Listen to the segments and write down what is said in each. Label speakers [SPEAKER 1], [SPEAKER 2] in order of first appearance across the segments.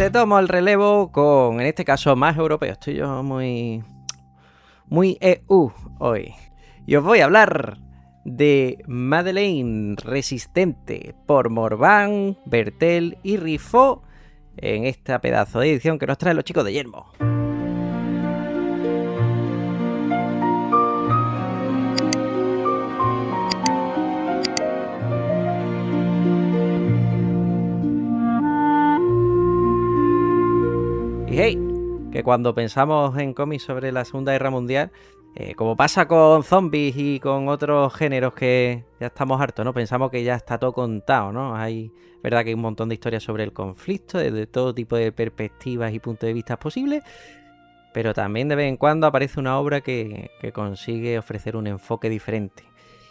[SPEAKER 1] te tomo el relevo con, en este caso, más europeo. Estoy yo muy EU hoy. Y os voy a hablar de Madeleine Resistente por Morvan, Bertel y Riffaut en esta pedazo de edición que nos traen los chicos de Yermo. Y hey, que cuando pensamos en cómics sobre la Segunda Guerra Mundial, como pasa con zombies y con otros géneros que ya estamos hartos, ¿no? Pensamos que ya está todo contado, ¿no? Verdad que hay un montón de historias sobre el conflicto, desde todo tipo de perspectivas y puntos de vista posibles, pero también de vez en cuando aparece una obra que consigue ofrecer un enfoque diferente.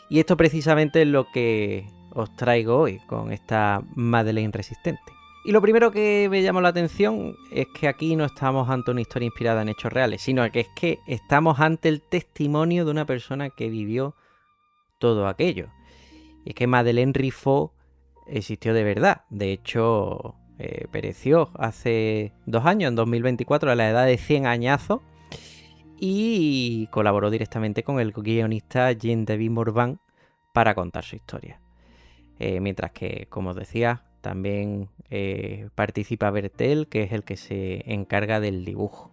[SPEAKER 1] Y esto precisamente es lo que os traigo hoy con esta Madeleine Resistente. Y lo primero que me llamó la atención es que aquí no estamos ante una historia inspirada en hechos reales, sino que es que estamos ante el testimonio de una persona que vivió todo aquello. Y es que Madeleine Riffaut existió de verdad. De hecho, pereció hace 2 años, en 2024, a la edad de 100 añazos, y colaboró directamente con el guionista Jean-David Morvan para contar su historia. Mientras que, como os decía, también participa Bertel, que es el que se encarga del dibujo.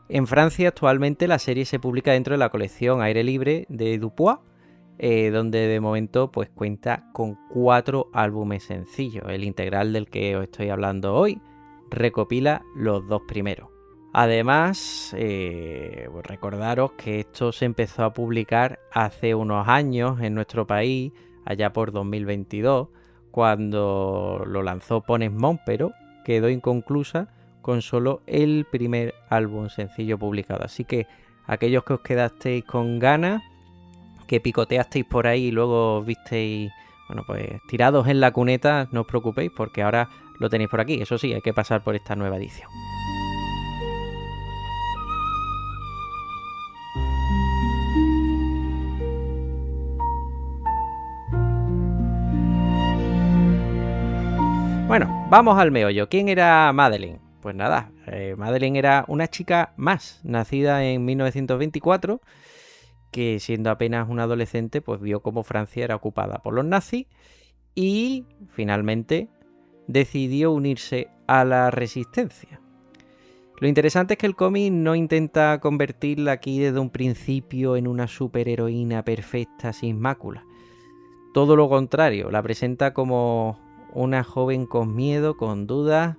[SPEAKER 1] En Francia actualmente la serie se publica dentro de la colección Aire Libre de Dupuis, donde de momento pues cuenta con 4 álbumes sencillos. El integral del que os estoy hablando hoy recopila los 2 primeros. Además, pues recordaros que esto se empezó a publicar hace unos años en nuestro país, allá por 2022, cuando lo lanzó Ponesmon, pero quedó inconclusa con solo el primer álbum sencillo publicado. Así que aquellos que os quedasteis con ganas, que picoteasteis por ahí y luego os visteis, bueno, pues tirados en la cuneta, no os preocupéis porque ahora lo tenéis por aquí. Eso sí, hay que pasar por esta nueva edición. Bueno, vamos al meollo. ¿Quién era Madeleine? Pues nada, Madeleine era una chica más, nacida en 1924, que siendo apenas una adolescente, pues vio cómo Francia era ocupada por los nazis y finalmente decidió unirse a la resistencia. Lo interesante es que el cómic no intenta convertirla aquí desde un principio en una superheroína perfecta sin mácula. Todo lo contrario, la presenta como una joven con miedo, con dudas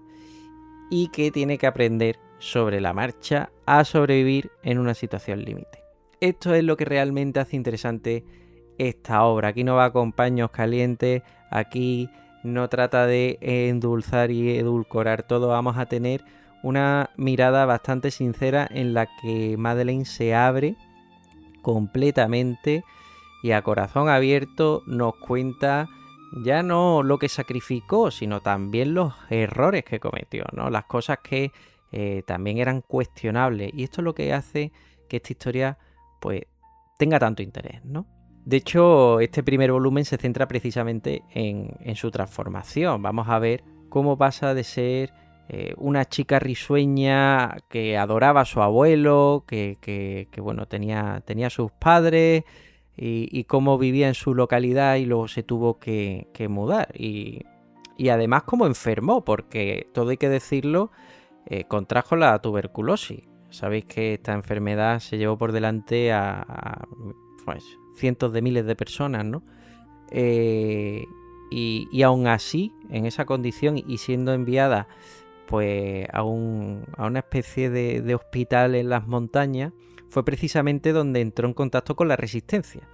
[SPEAKER 1] y que tiene que aprender sobre la marcha a sobrevivir en una situación límite. Esto es lo que realmente hace interesante esta obra. Aquí no va con paños calientes, aquí no trata de endulzar y edulcorar todo. Vamos a tener una mirada bastante sincera en la que Madeleine se abre completamente y a corazón abierto nos cuenta ya no lo que sacrificó, sino también los errores que cometió, ¿no? Las cosas que también eran cuestionables. Y esto es lo que hace que esta historia pues tenga tanto interés, ¿no? De hecho, este primer volumen se centra precisamente en su transformación. Vamos a ver cómo pasa de ser una chica risueña que adoraba a su abuelo, que bueno, tenía sus padres, y cómo vivía en su localidad y luego se tuvo que mudar. Y además cómo enfermó, porque todo hay que decirlo, contrajo la tuberculosis. Sabéis que esta enfermedad se llevó por delante a pues, cientos de miles de personas, ¿no? Y aún así, en esa condición y siendo enviada pues a una especie de hospital en las montañas, fue precisamente donde entró en contacto con la resistencia.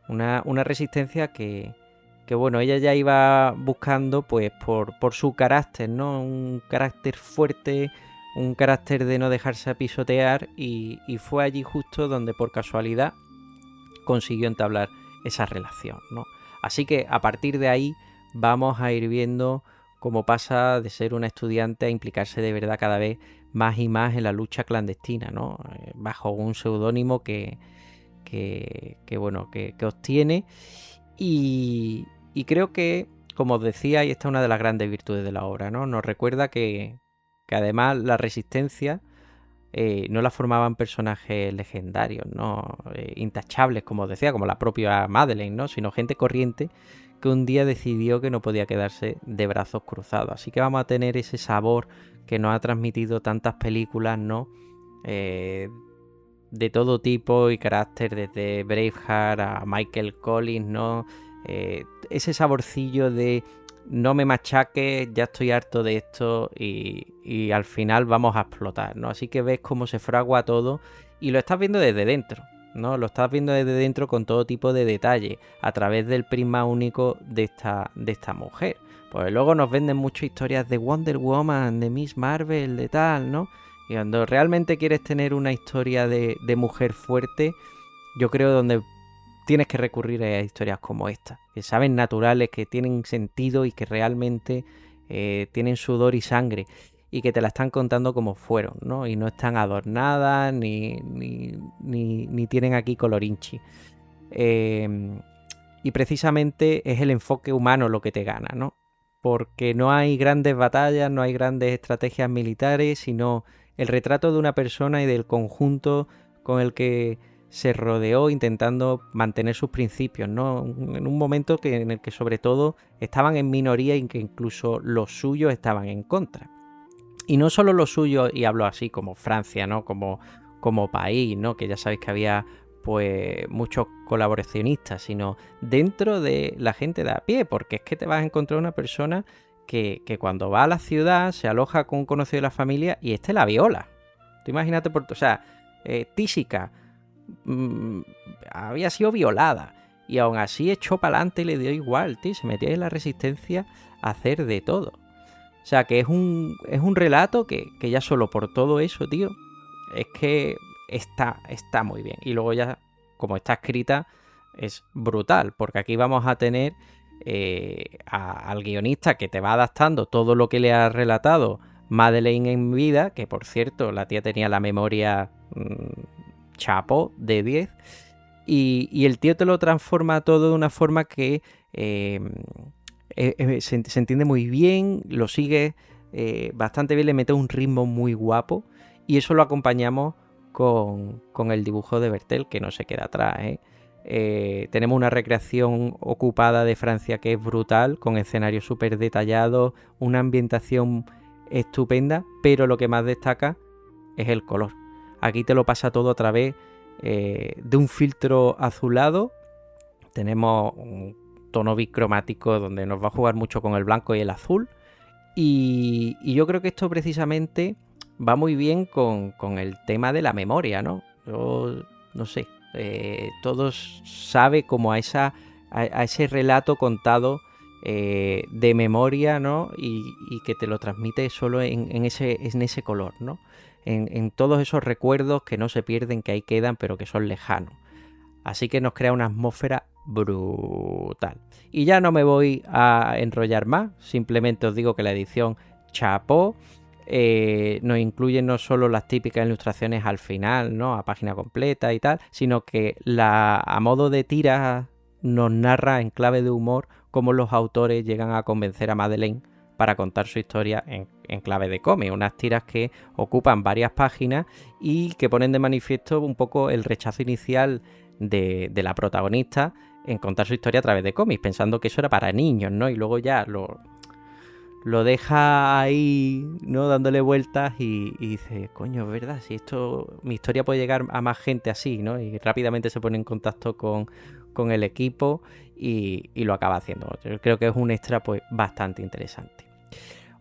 [SPEAKER 1] Una resistencia que bueno, ella ya iba buscando pues por su carácter, ¿no? Un carácter fuerte, un carácter de no dejarse pisotear, y fue allí justo donde por casualidad consiguió entablar esa relación, ¿no? Así que a partir de ahí vamos a ir viendo cómo pasa de ser una estudiante a implicarse de verdad cada vez más y más en la lucha clandestina, ¿no? Bajo un seudónimo que obtiene, y creo que como os decía, y esta es una de las grandes virtudes de la obra, ¿no? Nos recuerda que además la resistencia no la formaban personajes legendarios, ¿no? Intachables, como os decía, como la propia Madeleine, ¿no? Sino gente corriente que un día decidió que no podía quedarse de brazos cruzados. Así que vamos a tener ese sabor que nos ha transmitido tantas películas, ¿no? De todo tipo y carácter, desde Braveheart a Michael Collins, ¿no? Ese saborcillo de no me machaques, ya estoy harto de esto y al final vamos a explotar, ¿no? Así que ves cómo se fragua todo y lo estás viendo desde dentro, ¿no? Lo estás viendo desde dentro con todo tipo de detalle a través del prisma único de esta mujer. Pues luego nos venden muchas historias de Wonder Woman, de Miss Marvel, de tal, ¿no? Y cuando realmente quieres tener una historia de mujer fuerte, yo creo donde tienes que recurrir a historias como esta, que saben naturales, que tienen sentido y que realmente tienen sudor y sangre y que te la están contando como fueron, ¿no? Y no están adornadas ni tienen aquí colorinchi. Y precisamente es el enfoque humano lo que te gana, ¿no? Porque no hay grandes batallas, no hay grandes estrategias militares, sino el retrato de una persona y del conjunto con el que se rodeó intentando mantener sus principios, ¿no? En un momento en el que sobre todo estaban en minoría y que incluso los suyos estaban en contra. Y no solo los suyos, y hablo así como Francia, ¿no? Como país, ¿no? Que ya sabéis que había pues muchos colaboracionistas, sino dentro de la gente de a pie, porque es que te vas a encontrar una persona que cuando va a la ciudad se aloja con un conocido de la familia y la viola. Tú imagínate, o sea, Tísica había sido violada y aún así echó para adelante y le dio igual, tío, se metía en la resistencia a hacer de todo. O sea, que es un relato que ya solo por todo eso, tío, es que está muy bien. Y luego ya, como está escrita, es brutal, porque aquí vamos a tener al guionista que te va adaptando todo lo que le ha relatado Madeleine en vida, que por cierto, la tía tenía la memoria chapo de 10, y el tío te lo transforma todo de una forma que se entiende muy bien, lo sigue bastante bien, le mete un ritmo muy guapo y eso lo acompañamos con el dibujo de Bertel, que no se queda atrás, tenemos una recreación ocupada de Francia que es brutal, con escenarios súper detallados, una ambientación estupenda, pero lo que más destaca es el color. Aquí te lo pasa todo a través de un filtro azulado. Tenemos un tono bicromático donde nos va a jugar mucho con el blanco y el azul. Y yo creo que esto precisamente va muy bien con el tema de la memoria, ¿no? Yo no sé, todos saben como a ese relato contado de memoria, ¿no? Y que te lo transmite solo en ese color, ¿no? En todos esos recuerdos que no se pierden, que ahí quedan, pero que son lejanos. Así que nos crea una atmósfera brutal. Y ya no me voy a enrollar más, simplemente os digo que la edición chapó. Nos incluye no solo las típicas ilustraciones al final, ¿no? A página completa y tal, sino que a modo de tiras nos narra en clave de humor cómo los autores llegan a convencer a Madeleine para contar su historia en clave de cómic. Unas tiras que ocupan varias páginas y que ponen de manifiesto un poco el rechazo inicial de la protagonista en contar su historia a través de cómics, pensando que eso era para niños, ¿no? Y luego ya lo deja ahí, ¿no? Dándole vueltas y dice, coño, es verdad, si mi historia puede llegar a más gente así, ¿no? Y rápidamente se pone en contacto con el equipo y lo acaba haciendo. Yo creo que es un extra pues bastante interesante.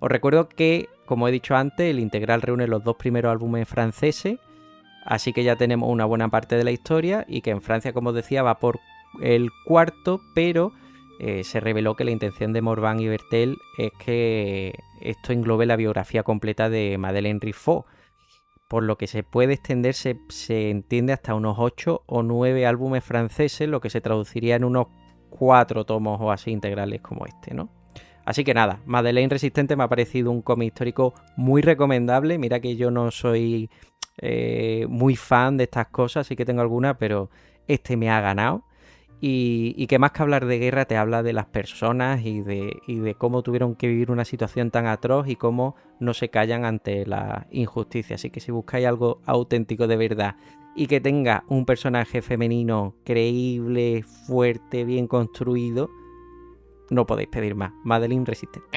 [SPEAKER 1] Os recuerdo que, como he dicho antes, el integral reúne los 2 primeros álbumes franceses, así que ya tenemos una buena parte de la historia y que en Francia, como os decía, va por el 4º, pero se reveló que la intención de Morvan y Bertel es que esto englobe la biografía completa de Madeleine Riffaut, por lo que se puede extender, se entiende, hasta unos 8 o 9 álbumes franceses, lo que se traduciría en unos 4 tomos o así integrales como este, ¿no? Así que nada, Madeleine Resistente me ha parecido un cómic histórico muy recomendable. Mira que yo no soy muy fan de estas cosas, sí que tengo algunas, pero este me ha ganado. y que más que hablar de guerra te habla de las personas y de cómo tuvieron que vivir una situación tan atroz y cómo no se callan ante la injusticia. Así que si buscáis algo auténtico de verdad y que tenga un personaje femenino creíble, fuerte, bien construido, no podéis pedir más. Madeline Resistente.